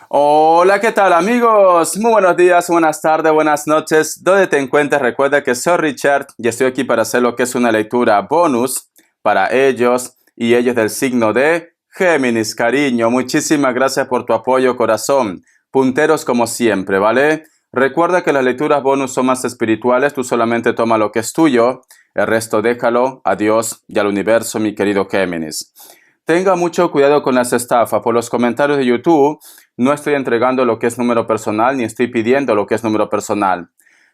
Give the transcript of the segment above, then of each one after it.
Hola, ¿qué tal amigos? Muy buenos días, buenas tardes, buenas noches. Donde te encuentres, recuerda que soy Richard y estoy aquí para hacer lo que es una lectura bonus para ellos y ellos del signo de Géminis, cariño. Muchísimas gracias por tu apoyo, corazón. Punteros como siempre, ¿vale? Recuerda que las lecturas bonus son más espirituales, tú solamente toma lo que es tuyo, el resto déjalo a Dios y al universo, mi querido Géminis. Tenga mucho cuidado con las estafas. Por los comentarios de YouTube, no estoy entregando lo que es número personal ni estoy pidiendo lo que es número personal.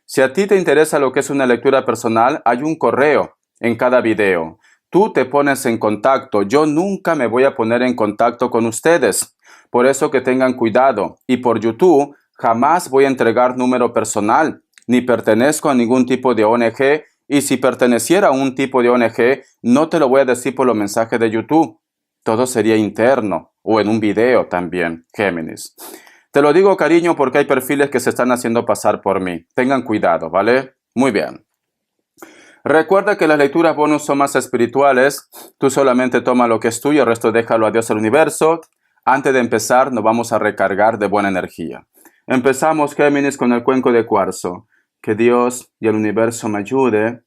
Si a ti te interesa lo que es una lectura personal, hay un correo en cada video. Tú te pones en contacto. Yo nunca me voy a poner en contacto con ustedes. Por eso que tengan cuidado. Y por YouTube, jamás voy a entregar número personal, ni pertenezco a ningún tipo de ONG. Y si perteneciera a un tipo de ONG, no te lo voy a decir por los mensajes de YouTube. Todo sería interno o en un video también, Géminis. Te lo digo, cariño, porque hay perfiles que se están haciendo pasar por mí. Tengan cuidado, ¿vale? Muy bien. Recuerda que las lecturas bonus son más espirituales. Tú solamente toma lo que es tuyo, el resto déjalo a Dios al universo. Antes de empezar, nos vamos a recargar de buena energía. Empezamos, Géminis, con el cuenco de cuarzo. Que Dios y el universo me ayude.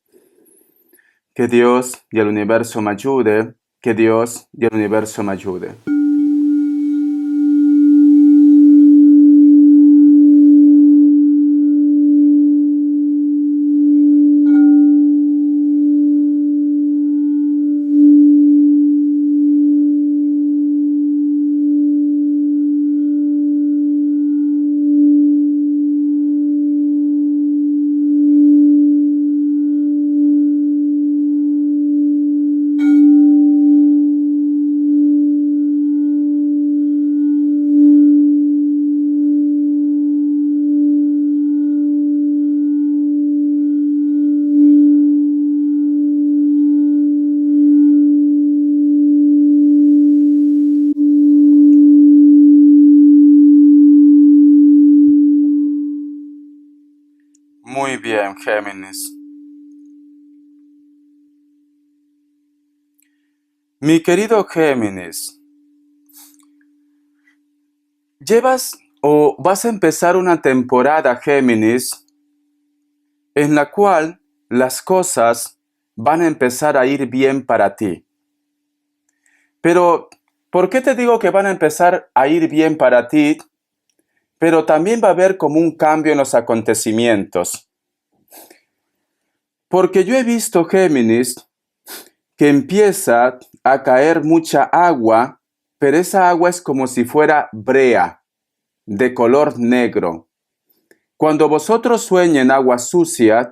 Que Dios y el universo me ayude. Que Dios y el universo me ayude. Muy bien, Géminis. Mi querido Géminis, llevas o vas a empezar una temporada, Géminis, en la cual las cosas van a empezar a ir bien para ti. Pero, ¿por qué te digo que van a empezar a ir bien para ti? Pero también va a haber como un cambio en los acontecimientos. Porque yo he visto, Géminis, que empieza a caer mucha agua, pero esa agua es como si fuera brea, de color negro. Cuando vosotros sueñen agua sucia,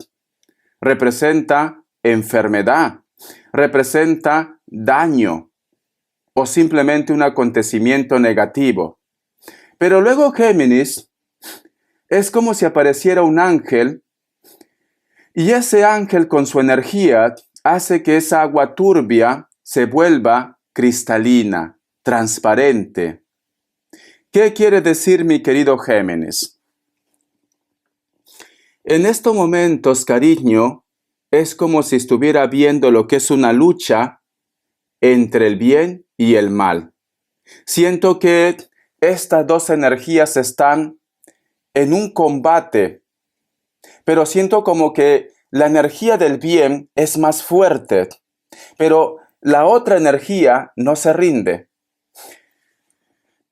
representa enfermedad, representa daño o simplemente un acontecimiento negativo. Pero luego, Géminis, es como si apareciera un ángel y ese ángel con su energía hace que esa agua turbia se vuelva cristalina, transparente. ¿Qué quiere decir, mi querido Géminis? En estos momentos, cariño, es como si estuviera viendo lo que es una lucha entre el bien y el mal. Siento que estas dos energías están en un combate, pero siento como que la energía del bien es más fuerte, pero la otra energía no se rinde.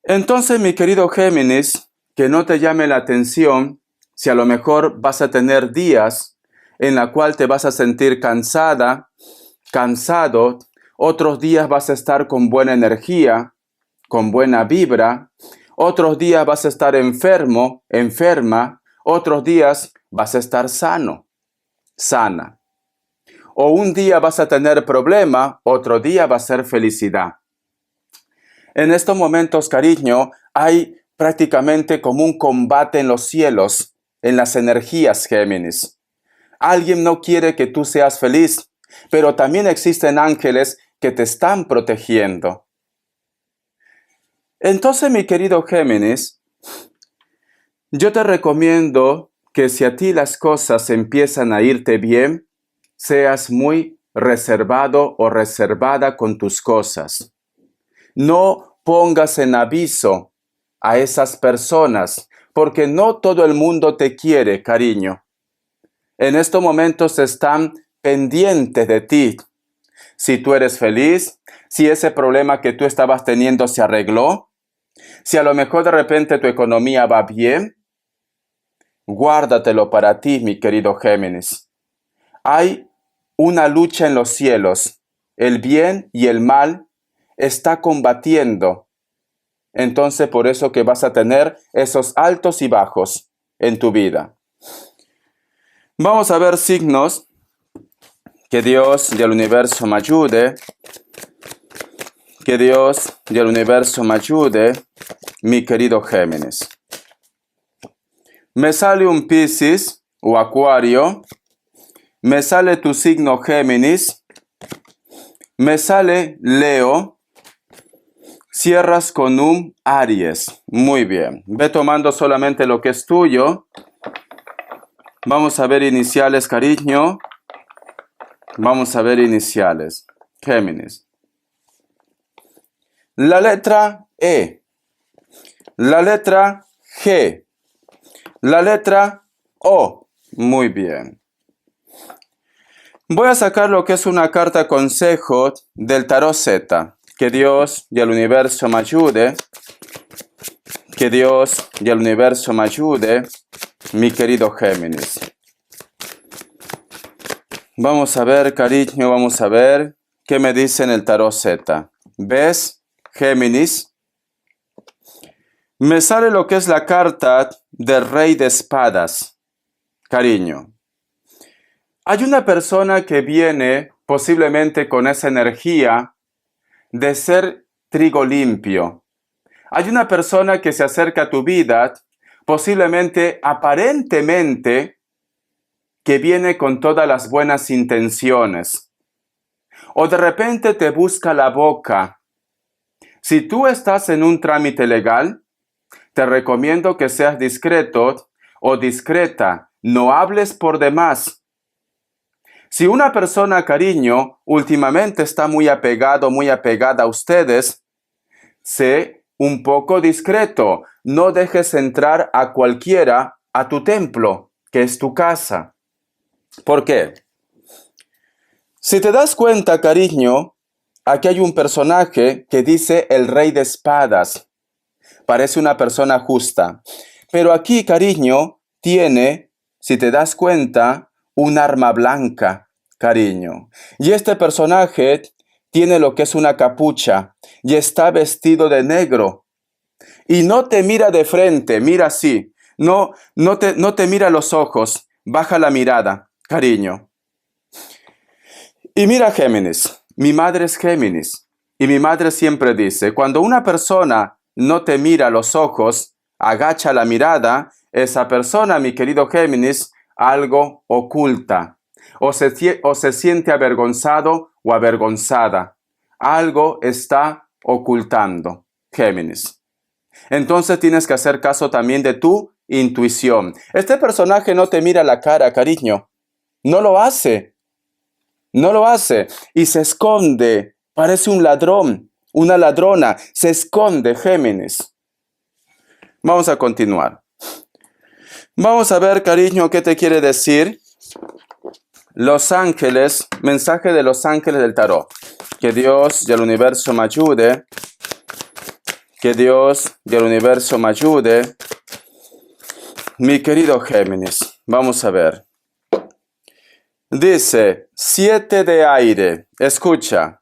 Entonces, mi querido Géminis, que no te llame la atención si a lo mejor vas a tener días en la cual te vas a sentir cansada, cansado, otros días vas a estar con buena energía, con buena vibra, otros días vas a estar enfermo, enferma, otros días vas a estar sano, sana. O un día vas a tener problema, otro día va a ser felicidad. En estos momentos, cariño, hay prácticamente como un combate en los cielos, en las energías, Géminis. Alguien no quiere que tú seas feliz, pero también existen ángeles que te están protegiendo. Entonces, mi querido Géminis, yo te recomiendo que si a ti las cosas empiezan a irte bien, seas muy reservado o reservada con tus cosas. No pongas en aviso a esas personas, porque no todo el mundo te quiere, cariño. En estos momentos están pendientes de ti. Si tú eres feliz, si ese problema que tú estabas teniendo se arregló, si a lo mejor de repente tu economía va bien, guárdatelo para ti, mi querido Géminis. Hay una lucha en los cielos. El bien y el mal está combatiendo. Entonces por eso que vas a tener esos altos y bajos en tu vida. Vamos a ver signos. Que Dios y el universo me ayude. Que Dios y el universo me ayude, mi querido Géminis. Me sale un Piscis o Acuario. Me sale tu signo Géminis. Me sale Leo. Cierras con un Aries. Muy bien. Ve tomando solamente lo que es tuyo. Vamos a ver iniciales, cariño. Vamos a ver iniciales. Géminis. La letra E. La letra G. La letra O. Muy bien. Voy a sacar lo que es una carta consejo del tarot Z. Que Dios y el universo me ayude. Que Dios y el universo me ayude, mi querido Géminis. Vamos a ver, cariño, vamos a ver qué me dice en el tarot Z. ¿Ves, Géminis? Me sale lo que es la carta del Rey de Espadas, cariño. Hay una persona que viene posiblemente con esa energía de ser trigo limpio. Hay una persona que se acerca a tu vida, posiblemente, aparentemente, que viene con todas las buenas intenciones. O de repente te busca la boca. Si tú estás en un trámite legal, te recomiendo que seas discreto o discreta. No hables por demás. Si una persona, cariño, últimamente está muy apegado, muy apegada a ustedes, sé un poco discreto. No dejes entrar a cualquiera a tu templo, que es tu casa. ¿Por qué? Si te das cuenta, cariño, aquí hay un personaje que dice el Rey de Espadas. Parece una persona justa. Pero aquí, cariño, tiene, si te das cuenta, un arma blanca, cariño. Y este personaje tiene lo que es una capucha y está vestido de negro. Y no te mira de frente, mira así. No te mira a los ojos, baja la mirada, cariño. Y mira, Géminis, mi madre es Géminis. Y mi madre siempre dice, cuando una persona no te mira a los ojos, agacha la mirada, esa persona, mi querido Géminis, algo oculta. O se siente avergonzado o avergonzada. Algo está ocultando, Géminis. Entonces tienes que hacer caso también de tu intuición. Este personaje no te mira la cara, cariño. No lo hace. No lo hace. Y se esconde. Parece un ladrón, una ladrona. Se esconde, Géminis. Vamos a continuar. Vamos a ver, cariño, qué te quiere decir los ángeles, mensaje de los ángeles del tarot. Que Dios y el universo me ayude. Que Dios y el universo me ayude. Mi querido Géminis, vamos a ver. Dice, 7 de aire. Escucha.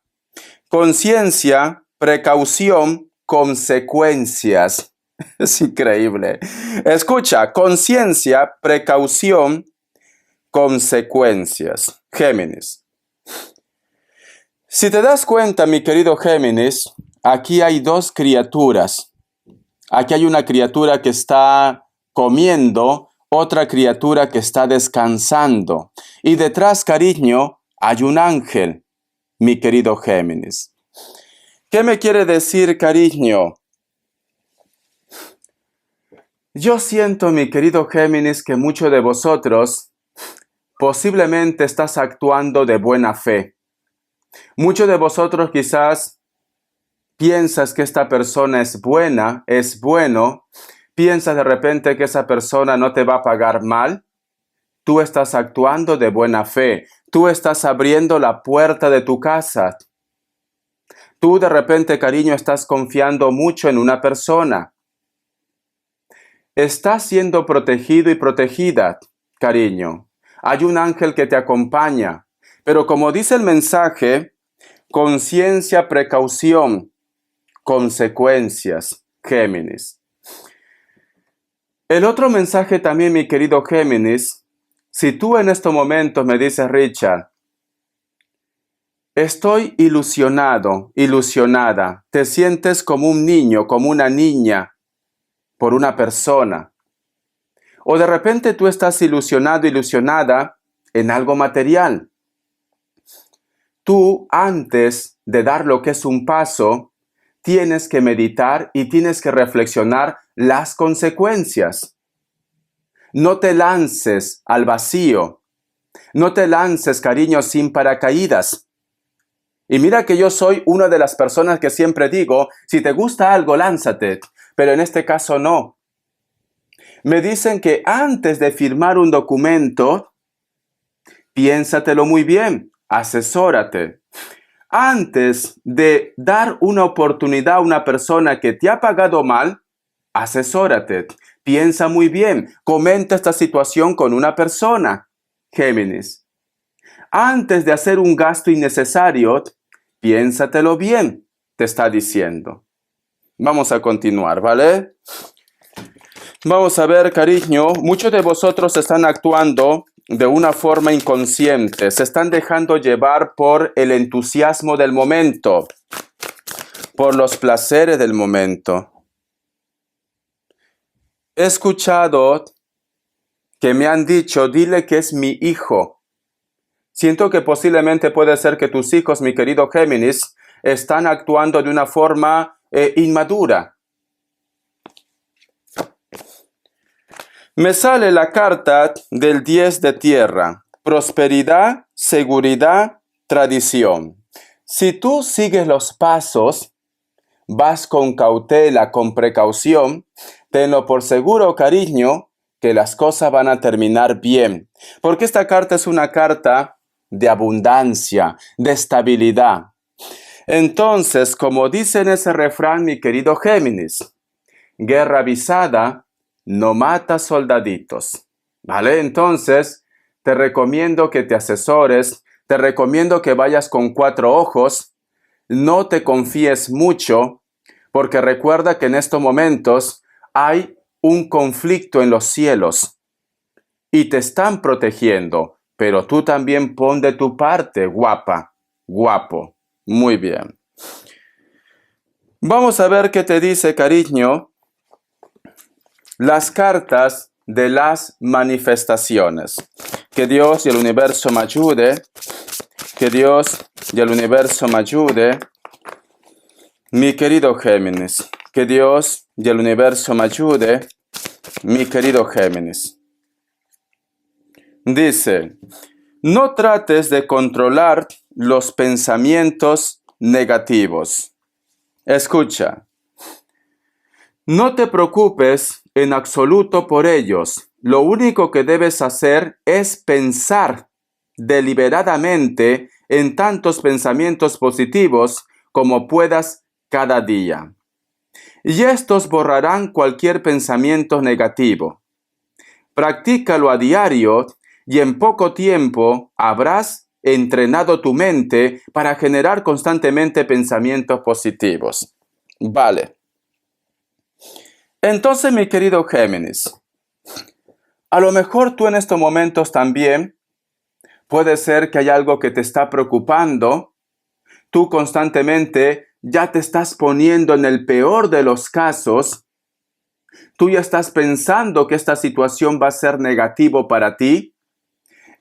Conciencia, precaución, consecuencias. Es increíble. Escucha, conciencia, precaución, consecuencias. Géminis. Si te das cuenta, mi querido Géminis, aquí hay dos criaturas. Aquí hay una criatura que está comiendo, otra criatura que está descansando. Y detrás, cariño, hay un ángel, mi querido Géminis. ¿Qué me quiere decir, cariño? Yo siento, mi querido Géminis, que muchos de vosotros posiblemente estás actuando de buena fe. Muchos de vosotros quizás piensas que esta persona es buena, es bueno, piensas de repente que esa persona no te va a pagar mal, tú estás actuando de buena fe, tú estás abriendo la puerta de tu casa. Tú de repente, cariño, estás confiando mucho en una persona. Estás siendo protegido y protegida, cariño. Hay un ángel que te acompaña. Pero como dice el mensaje, conciencia, precaución, consecuencias, Géminis. El otro mensaje también, mi querido Géminis, si tú en estos momentos me dices, Richard, estoy ilusionado, ilusionada, te sientes como un niño, como una niña por una persona. O de repente tú estás ilusionado, ilusionada en algo material. Tú, antes de dar lo que es un paso, tienes que meditar y tienes que reflexionar las consecuencias. No te lances al vacío. No te lances, cariño, sin paracaídas. Y mira que yo soy una de las personas que siempre digo, si te gusta algo, lánzate. Pero en este caso no. Me dicen que antes de firmar un documento, piénsatelo muy bien, asesórate. Antes de dar una oportunidad a una persona que te ha pagado mal, asesórate. Piensa muy bien, comenta esta situación con una persona. Géminis. Antes de hacer un gasto innecesario, piénsatelo bien, te está diciendo. Vamos a continuar, ¿vale? Vamos a ver, cariño, muchos de vosotros están actuando de una forma inconsciente, se están dejando llevar por el entusiasmo del momento, por los placeres del momento. He escuchado que me han dicho, dile que es mi hijo. Siento que posiblemente puede ser que tus hijos, mi querido Géminis, están actuando de una forma inmadura. Me sale la carta del 10 de tierra, prosperidad, seguridad, tradición. Si tú sigues los pasos, vas con cautela, con precaución, tenlo por seguro, cariño, que las cosas van a terminar bien. Porque esta carta es una carta de abundancia, de estabilidad. Entonces, como dice en ese refrán, mi querido Géminis, guerra avisada no mata soldaditos, ¿vale? Entonces, te recomiendo que te asesores, te recomiendo que vayas con 4 ojos, no te confíes mucho, porque recuerda que en estos momentos hay un conflicto en los cielos y te están protegiendo, pero tú también pon de tu parte, guapa, guapo. Muy bien. Vamos a ver qué te dice, cariño, las cartas de las manifestaciones. Que Dios y el universo me ayude. Que Dios y el universo me ayude. Mi querido Géminis. Que Dios y el universo me ayude. Mi querido Géminis. Dice, no trates de controlar los pensamientos negativos. Escucha. No te preocupes en absoluto por ellos. Lo único que debes hacer es pensar deliberadamente en tantos pensamientos positivos como puedas cada día. Y estos borrarán cualquier pensamiento negativo. Practícalo a diario y en poco tiempo habrás entrenado tu mente para generar constantemente pensamientos positivos. Vale. Entonces, mi querido Géminis, a lo mejor tú en estos momentos también puede ser que hay algo que te está preocupando. Tú constantemente ya te estás poniendo en el peor de los casos. Tú ya estás pensando que esta situación va a ser negativo para ti.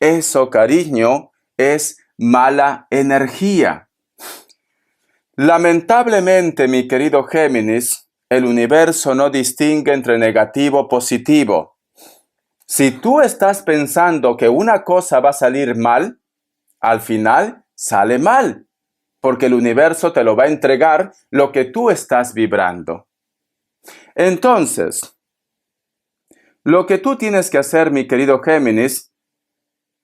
Eso, cariño, es mala energía. Lamentablemente, mi querido Géminis, el universo no distingue entre negativo y positivo. Si tú estás pensando que una cosa va a salir mal, al final sale mal. porque el universo te lo va a entregar lo que tú estás vibrando. Entonces, lo que tú tienes que hacer, mi querido Géminis,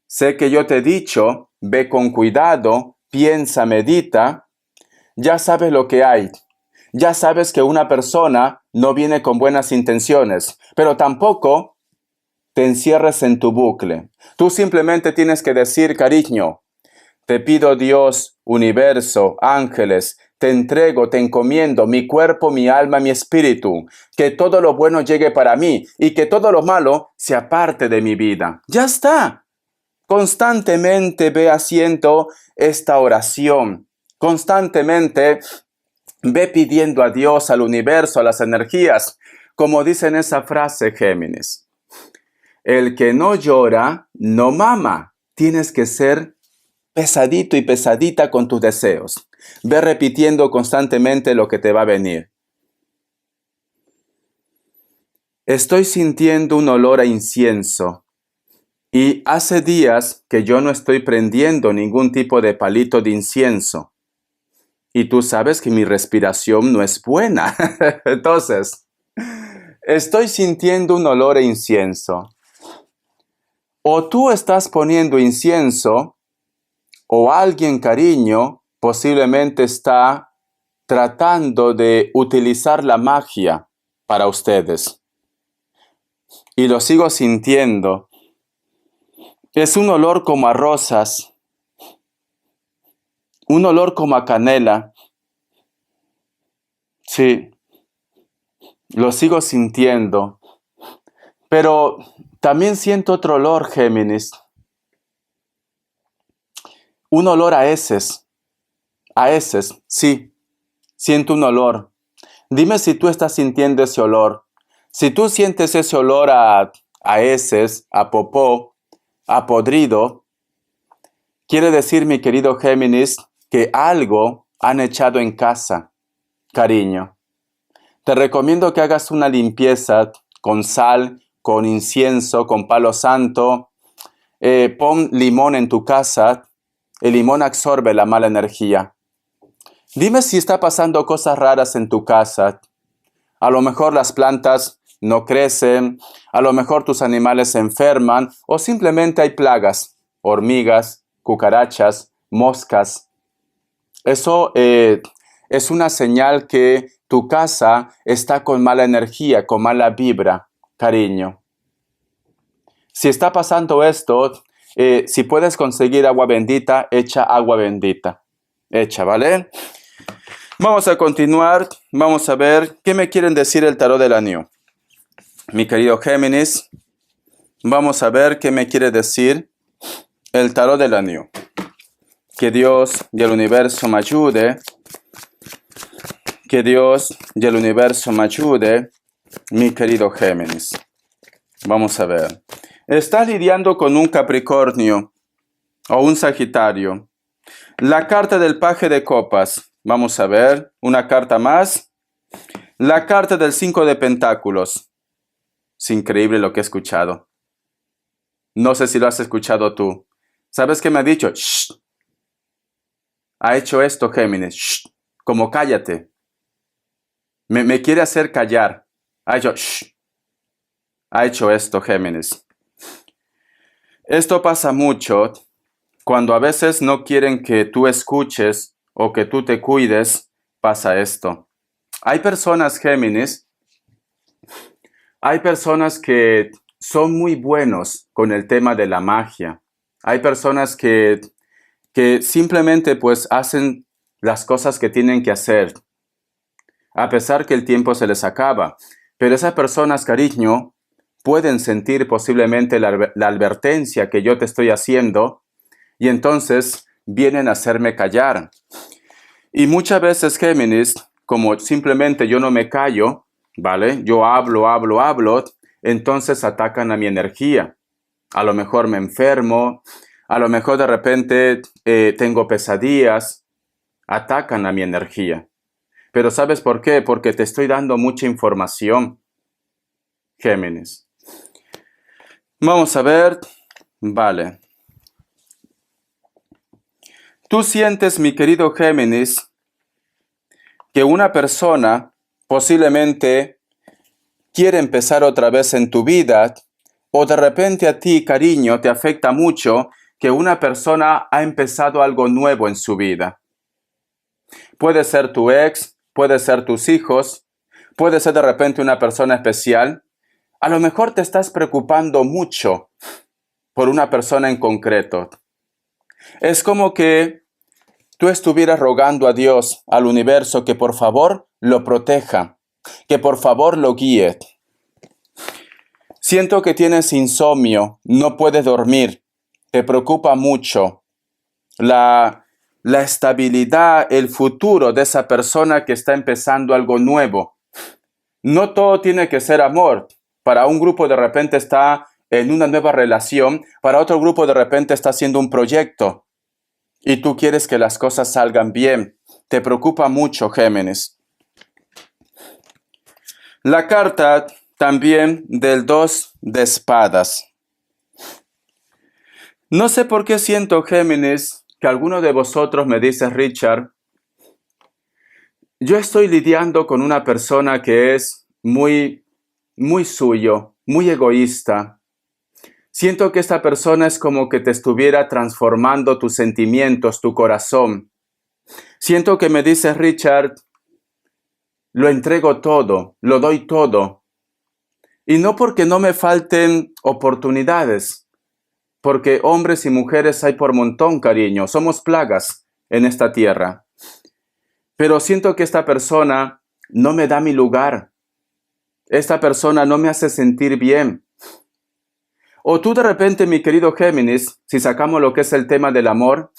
sé que yo te he dicho, ve con cuidado, piensa, medita, ya sabes lo que hay. Ya sabes que una persona no viene con buenas intenciones, pero tampoco te encierres en tu bucle. Tú simplemente tienes que decir, cariño, te pido Dios, universo, ángeles, te entrego, te encomiendo mi cuerpo, mi alma, mi espíritu, que todo lo bueno llegue para mí y que todo lo malo se aparte de mi vida. Ya está. Constantemente ve haciendo esta oración. Constantemente ve pidiendo a Dios, al universo, a las energías, como dice en esa frase, Géminis. El que no llora, no mama. Tienes que ser pesadito y pesadita con tus deseos. Ve repitiendo constantemente lo que te va a venir. Estoy sintiendo un olor a incienso. Y hace días que yo no estoy prendiendo ningún tipo de palito de incienso. Y tú sabes que mi respiración no es buena. Entonces, estoy sintiendo un olor a incienso. O tú estás poniendo incienso, o alguien, cariño, posiblemente está tratando de utilizar la magia para ustedes. Y lo sigo sintiendo. Es un olor como a rosas, un olor como a canela. Sí, lo sigo sintiendo. Pero también siento otro olor, Géminis. Un olor a heces. A heces, sí. Siento un olor. Dime si tú estás sintiendo ese olor. Si tú sientes ese olor a heces, a popó, a podrido, quiere decir, mi querido Géminis, que algo han echado en casa, cariño. Te recomiendo que hagas una limpieza con sal, con incienso, con palo santo. Pon limón en tu casa. El limón absorbe la mala energía. Dime si está pasando cosas raras en tu casa. A lo mejor las plantas no crecen, a lo mejor tus animales se enferman o simplemente hay plagas, hormigas, cucarachas, moscas. Eso es una señal que tu casa está con mala energía, con mala vibra, cariño. Si está pasando esto, si puedes conseguir agua bendita, echa agua bendita. Echa, ¿vale? Vamos a continuar. Vamos a ver qué me quieren decir el tarot del año. Mi querido Géminis, vamos a ver qué me quiere decir el tarot del año. Que Dios y el universo me ayude. Que Dios y el universo me ayude, mi querido Géminis. Vamos a ver. Estás lidiando con un Capricornio o un Sagitario. La carta del paje de copas. Vamos a ver. Una carta más. La carta del 5 de pentáculos. Es increíble lo que he escuchado. No sé si lo has escuchado tú. ¿Sabes qué me ha dicho? Shh. Ha hecho esto, Géminis. Shh. Como cállate. Me quiere hacer callar. Ha hecho, shh. Ha hecho esto, Géminis. Esto pasa mucho cuando a veces no quieren que tú escuches o que tú te cuides, pasa esto. Hay personas, Géminis, hay personas que son muy buenos con el tema de la magia. Hay personas que simplemente pues hacen las cosas que tienen que hacer, a pesar que el tiempo se les acaba. Pero esas personas, cariño, pueden sentir posiblemente la advertencia que yo te estoy haciendo y entonces vienen a hacerme callar. Y muchas veces, Géminis, como simplemente yo no me callo, ¿vale? Yo hablo, entonces atacan a mi energía. A lo mejor me enfermo, a lo mejor de repente tengo pesadillas, atacan a mi energía. Pero ¿sabes por qué? Porque te estoy dando mucha información, Géminis. Vamos a ver, vale. Tú sientes, mi querido Géminis, que una persona posiblemente quiere empezar otra vez en tu vida, o de repente a ti, cariño, te afecta mucho que una persona ha empezado algo nuevo en su vida. Puede ser tu ex, puede ser tus hijos, puede ser de repente una persona especial. A lo mejor te estás preocupando mucho por una persona en concreto. Es como que tú estuvieras rogando a Dios, al universo, que por favor lo proteja, que por favor lo guíe. Siento que tienes insomnio, no puedes dormir, te preocupa mucho la estabilidad, el futuro de esa persona que está empezando algo nuevo. No todo tiene que ser amor. Para un grupo de repente está en una nueva relación, para otro grupo de repente está haciendo un proyecto y tú quieres que las cosas salgan bien. Te preocupa mucho, Géminis. La carta también del 2 de espadas. No sé por qué siento, Géminis, que alguno de vosotros me dice, Richard, yo estoy lidiando con una persona que es muy suyo, muy egoísta. Siento que esta persona es como que te estuviera transformando tus sentimientos, tu corazón. Siento que me dice, Richard, lo entrego todo, lo doy todo. Y no porque no me falten oportunidades, porque hombres y mujeres hay por montón, cariño. Somos plagas en esta tierra. Pero siento que esta persona no me da mi lugar. Esta persona no me hace sentir bien. O tú de repente, mi querido Géminis, si sacamos lo que es el tema del amor,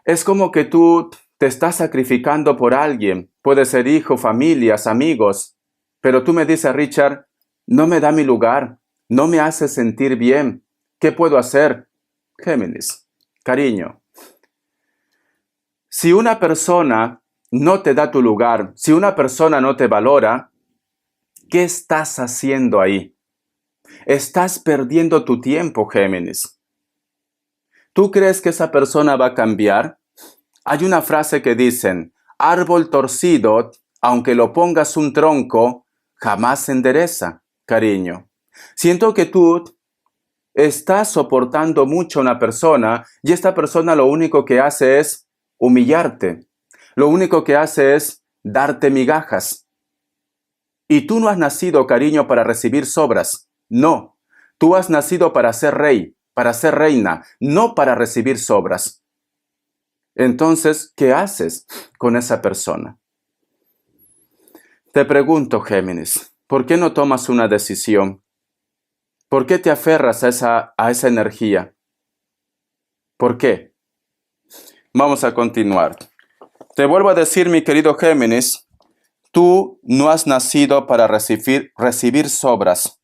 es como que tú te estás sacrificando por alguien. Puede ser hijo, familias, amigos. Pero tú me dices, Richard, no me da mi lugar. No me hace sentir bien. ¿Qué puedo hacer? Géminis, cariño. Si una persona no te da tu lugar, si una persona no te valora, ¿qué estás haciendo ahí? Estás perdiendo tu tiempo, Géminis. ¿Tú crees que esa persona va a cambiar? Hay una frase que dicen, árbol torcido, aunque lo pongas un tronco, jamás se endereza, cariño. Siento que tú estás soportando mucho a una persona y esta persona lo único que hace es humillarte. Lo único que hace es darte migajas. Y tú no has nacido, cariño, para recibir sobras. No. Tú has nacido para ser rey, para ser reina, no para recibir sobras. Entonces, ¿qué haces con esa persona? Te pregunto, Géminis, ¿por qué no tomas una decisión? ¿Por qué te aferras a esa energía? ¿Por qué? Vamos a continuar. Te vuelvo a decir, mi querido Géminis, tú no has nacido para recibir sobras.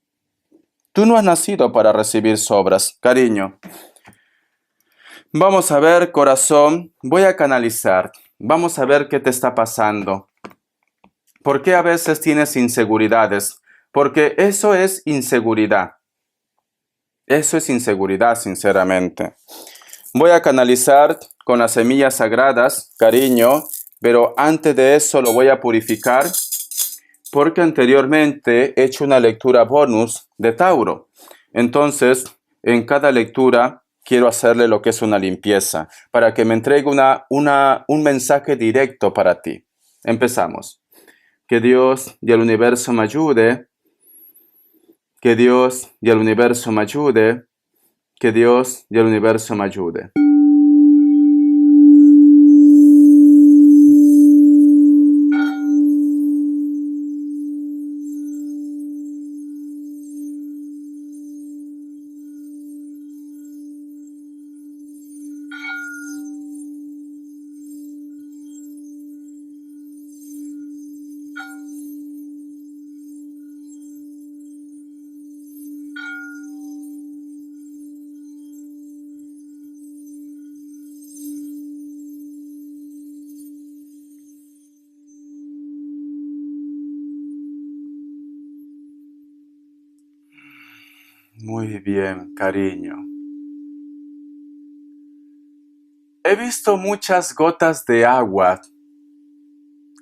Tú no has nacido para recibir sobras, cariño. Vamos a ver, corazón, voy a canalizar. Vamos a ver qué te está pasando. ¿Por qué a veces tienes inseguridades? Porque eso es inseguridad. Eso es inseguridad, sinceramente. Voy a canalizar con las semillas sagradas, cariño, pero antes de eso lo voy a purificar porque anteriormente he hecho una lectura bonus de Tauro. Entonces, en cada lectura quiero hacerle lo que es una limpieza para que me entregue un mensaje directo para ti. Empezamos. Que Dios y el universo me ayude. Que Dios y el universo me ayude. Que Dios y el universo me ayude. Muy bien, cariño. he visto muchas gotas de agua.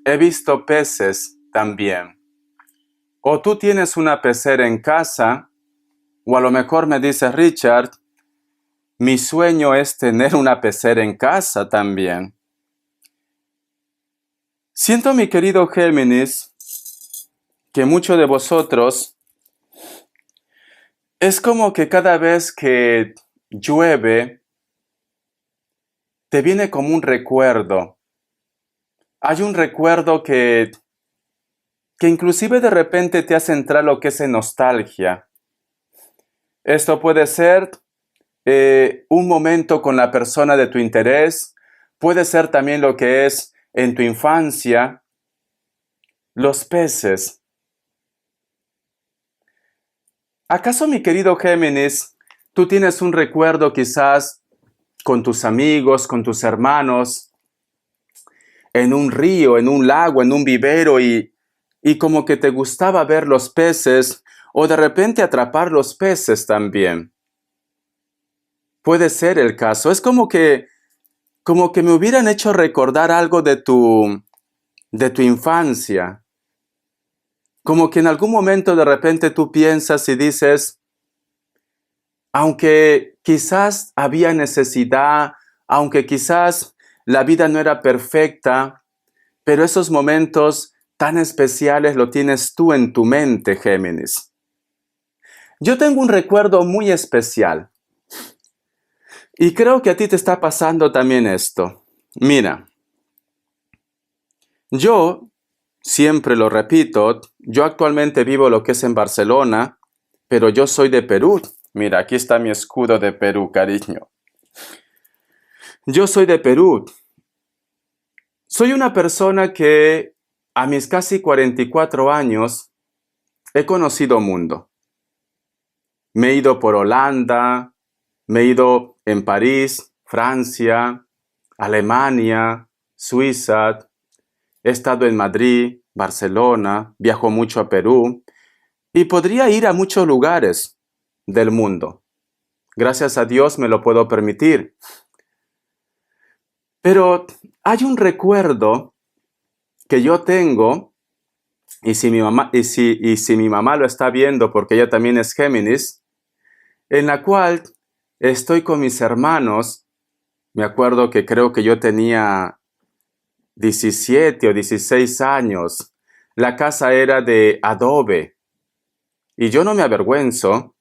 He visto peces también. O tú tienes una pecera en casa, o a lo mejor me dice Richard, mi sueño es tener una pecera en casa también. Siento, mi querido Géminis, que muchos de vosotros es como que cada vez que llueve, te viene como un recuerdo. Hay un recuerdo que inclusive de repente te hace entrar lo que es en nostalgia. Esto puede ser un momento con la persona de tu interés, puede ser también lo que es en tu infancia, los peces. ¿Acaso, mi querido Géminis, tú tienes un recuerdo quizás con tus amigos, con tus hermanos, en un río, en un lago, en un vivero y como que te gustaba ver los peces o de repente atrapar los peces también? Puede ser el caso. Es como que me hubieran hecho recordar algo de tu infancia. Como que en algún momento de repente tú piensas y dices, aunque quizás había necesidad, aunque quizás la vida no era perfecta, pero esos momentos tan especiales lo tienes tú en tu mente, Géminis. Yo tengo un recuerdo muy especial. Y creo que a ti te está pasando también esto. Mira, yo siempre lo repito, yo actualmente vivo lo que es en Barcelona, pero yo soy de Perú. Mira, aquí está mi escudo de Perú, cariño. Yo soy de Perú. Soy una persona que a mis casi 44 años he conocido mundo. Me he ido por Holanda, me he ido en París, Francia, Alemania, Suiza, he estado en Madrid, Barcelona, viajo mucho a Perú y podría ir a muchos lugares del mundo. Gracias a Dios me lo puedo permitir. Pero hay un recuerdo que yo tengo, y si mi mamá lo está viendo porque ella también es Géminis, en la cual estoy con mis hermanos. Me acuerdo que creo que yo tenía 17 o 16 años. La casa era de adobe. Y yo no me avergüenzo.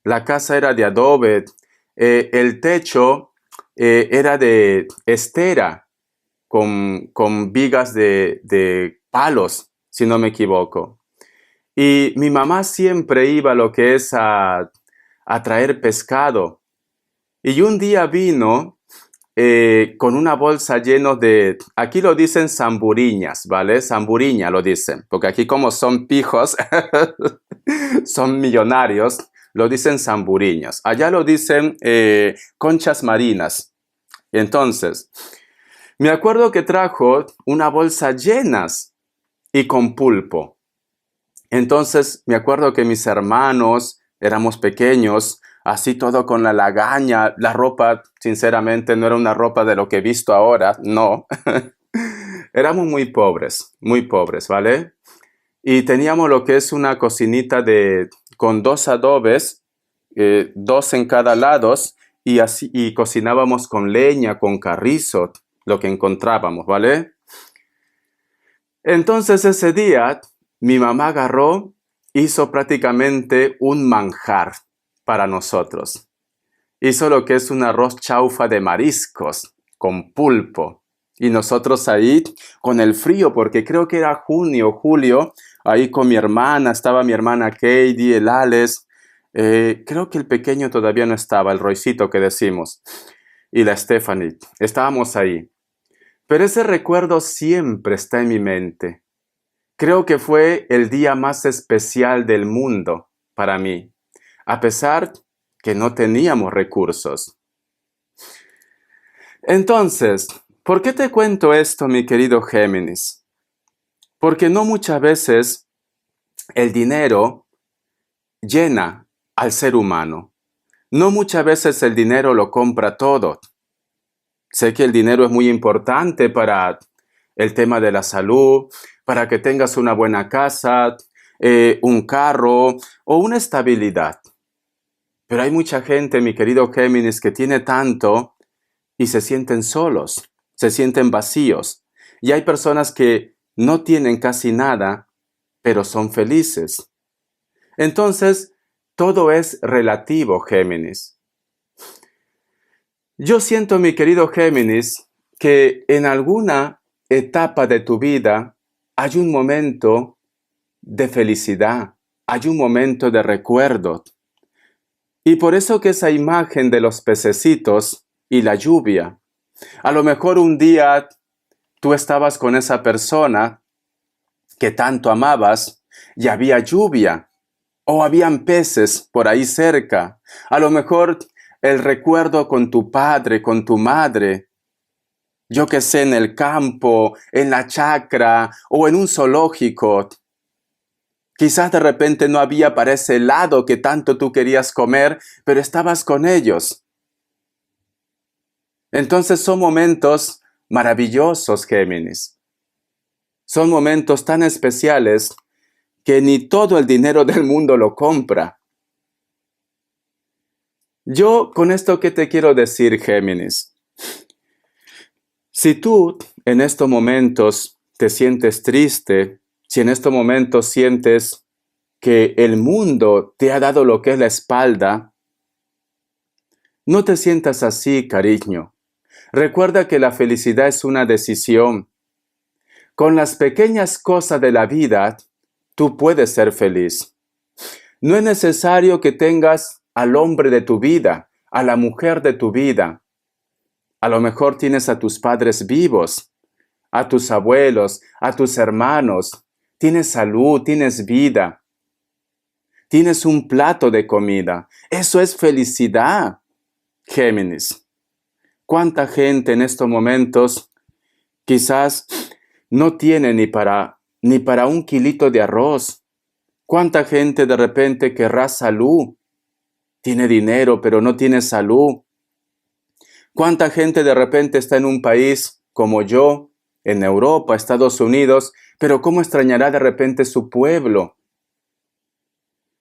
La casa era de adobe. El techo era de estera con vigas de palos, si no me equivoco. Y mi mamá siempre iba a lo que es a traer pescado. Y un día vino con una bolsa lleno de, aquí lo dicen zamburiñas, ¿vale? Zamburiña lo dicen, porque aquí como son pijos, son millonarios, lo dicen zamburiñas. Allá lo dicen conchas marinas. Entonces, me acuerdo que trajo una bolsa llenas y con pulpo. Entonces, me acuerdo que mis hermanos, éramos pequeños, así todo con la lagaña, la ropa, sinceramente, no era una ropa de lo que he visto ahora, no. Éramos muy pobres, ¿vale? Y teníamos lo que es una cocinita con 2 adobes, 2 en cada lado, y cocinábamos con leña, con carrizo, lo que encontrábamos, ¿vale? Entonces ese día, mi mamá agarró, hizo prácticamente un manjar para nosotros. Hizo lo que es un arroz chaufa de mariscos, con pulpo. Y nosotros ahí, con el frío, porque creo que era junio, julio, ahí con mi hermana, estaba mi hermana Katie, el Alex, creo que el pequeño todavía no estaba, el Roycito que decimos, y la Stephanie, estábamos ahí. Pero ese recuerdo siempre está en mi mente. Creo que fue el día más especial del mundo para mí, a pesar que no teníamos recursos. Entonces, ¿por qué te cuento esto, mi querido Géminis? Porque no muchas veces el dinero llena al ser humano. No muchas veces el dinero lo compra todo. Sé que el dinero es muy importante para el tema de la salud, para que tengas una buena casa, un carro o una estabilidad. Pero hay mucha gente, mi querido Géminis, que tiene tanto y se sienten solos, se sienten vacíos. Y hay personas que no tienen casi nada, pero son felices. Entonces, todo es relativo, Géminis. Yo siento, mi querido Géminis, que en alguna etapa de tu vida hay un momento de felicidad, hay un momento de recuerdo. Y por eso que esa imagen de los pececitos y la lluvia, a lo mejor un día tú estabas con esa persona que tanto amabas y había lluvia o habían peces por ahí cerca. A lo mejor el recuerdo con tu padre, con tu madre, yo que sé, en el campo, en la chacra o en un zoológico. Quizás de repente no había para ese helado que tanto tú querías comer, pero estabas con ellos. Entonces son momentos maravillosos, Géminis. Son momentos tan especiales que ni todo el dinero del mundo lo compra. Yo con esto, ¿qué te quiero decir, Géminis? Si tú en estos momentos te sientes triste, si en estos momentos sientes que el mundo te ha dado lo que es la espalda, no te sientas así, cariño. Recuerda que la felicidad es una decisión. Con las pequeñas cosas de la vida, tú puedes ser feliz. No es necesario que tengas al hombre de tu vida, a la mujer de tu vida. A lo mejor tienes a tus padres vivos, a tus abuelos, a tus hermanos. Tienes salud, tienes vida. Tienes un plato de comida. Eso es felicidad, Géminis. ¿Cuánta gente en estos momentos quizás no tiene ni para un kilito de arroz? ¿Cuánta gente de repente querrá salud? Tiene dinero, pero no tiene salud. ¿Cuánta gente de repente está en un país como yo, en Europa, Estados Unidos, pero cómo extrañará de repente su pueblo?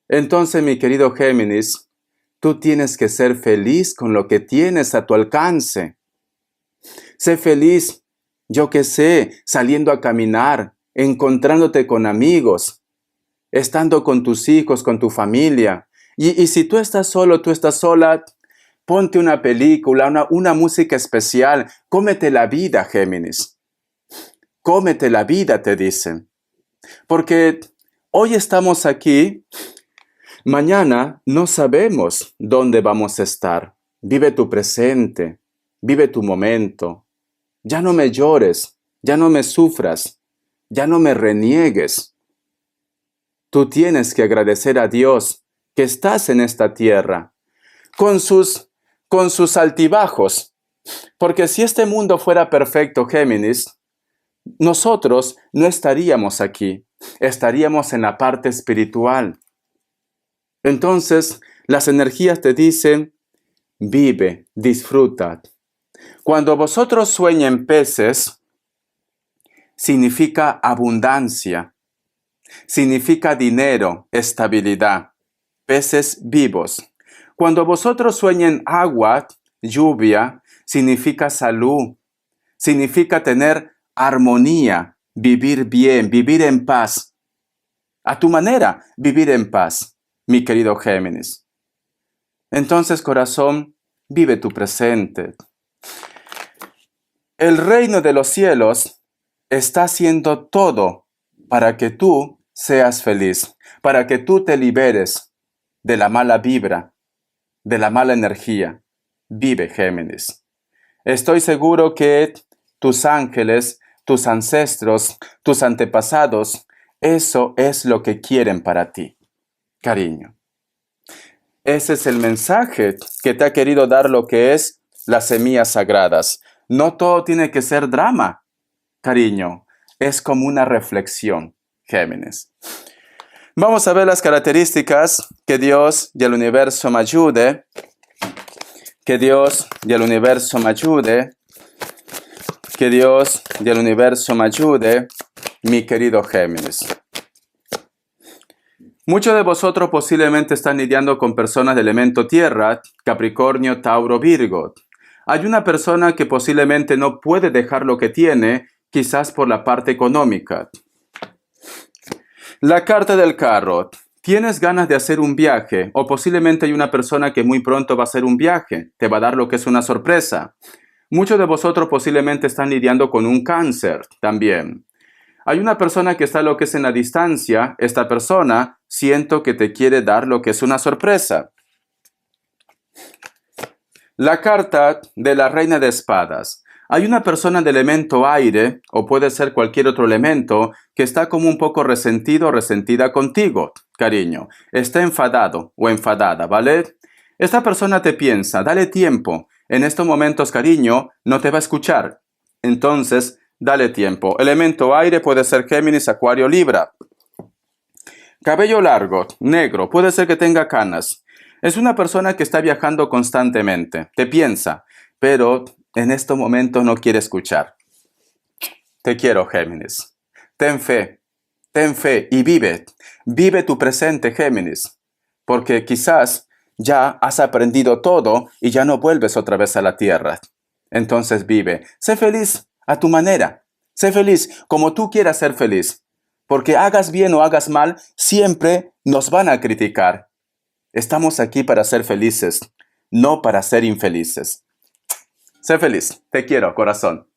Entonces, mi querido Géminis, tú tienes que ser feliz con lo que tienes a tu alcance. Sé feliz, yo que sé, saliendo a caminar, encontrándote con amigos, estando con tus hijos, con tu familia. Y si tú estás solo, tú estás sola, ponte una película, una música especial. Cómete la vida, Géminis. Cómete la vida, te dicen. Porque hoy estamos aquí, mañana no sabemos dónde vamos a estar. Vive tu presente, vive tu momento. Ya no me llores, ya no me sufras, ya no me reniegues. Tú tienes que agradecer a Dios que estás en esta tierra, con sus altibajos. Porque si este mundo fuera perfecto, Géminis, nosotros no estaríamos aquí, estaríamos en la parte espiritual. Entonces, las energías te dicen, vive, disfruta. Cuando vosotros sueñen peces, significa abundancia, significa dinero, estabilidad, peces vivos. Cuando vosotros sueñen agua, lluvia, significa salud, significa tener armonía, vivir bien, vivir en paz. A tu manera, vivir en paz, mi querido Géminis. Entonces, corazón, vive tu presente. El reino de los cielos está haciendo todo para que tú seas feliz, para que tú te liberes de la mala vibra, de la mala energía. Vive, Géminis. Estoy seguro que tus ángeles, tus ancestros, tus antepasados, eso es lo que quieren para ti, cariño. Ese es el mensaje que te ha querido dar lo que es las semillas sagradas. No todo tiene que ser drama, cariño. Es como una reflexión, Géminis. Vamos a ver las características. Que Dios y el universo me ayude. Que Dios y el universo me ayude Que Dios y el universo me ayude, mi querido Géminis. Muchos de vosotros posiblemente están lidiando con personas de elemento tierra, Capricornio, Tauro, Virgo. Hay una persona que posiblemente no puede dejar lo que tiene, quizás por la parte económica. La carta del carro. Tienes ganas de hacer un viaje, o posiblemente hay una persona que muy pronto va a hacer un viaje, te va a dar lo que es una sorpresa. Muchos de vosotros posiblemente están lidiando con un cáncer también. Hay una persona que está lo que es en la distancia. Esta persona siento que te quiere dar lo que es una sorpresa. La carta de la reina de espadas. Hay una persona de elemento aire, o puede ser cualquier otro elemento, que está como un poco resentido o resentida contigo, cariño. Está enfadado o enfadada, ¿vale? Esta persona te piensa, dale tiempo. En estos momentos, cariño, no te va a escuchar. Entonces, dale tiempo. Elemento aire puede ser Géminis, Acuario, Libra. Cabello largo, negro, puede ser que tenga canas. Es una persona que está viajando constantemente. Te piensa, pero en estos momentos no quiere escuchar. Te quiero, Géminis. Ten fe y vive. Vive tu presente, Géminis. Porque quizás ya has aprendido todo y ya no vuelves otra vez a la tierra. Entonces vive. Sé feliz a tu manera. Sé feliz como tú quieras ser feliz. Porque hagas bien o hagas mal, siempre nos van a criticar. Estamos aquí para ser felices, no para ser infelices. Sé feliz. Te quiero, corazón.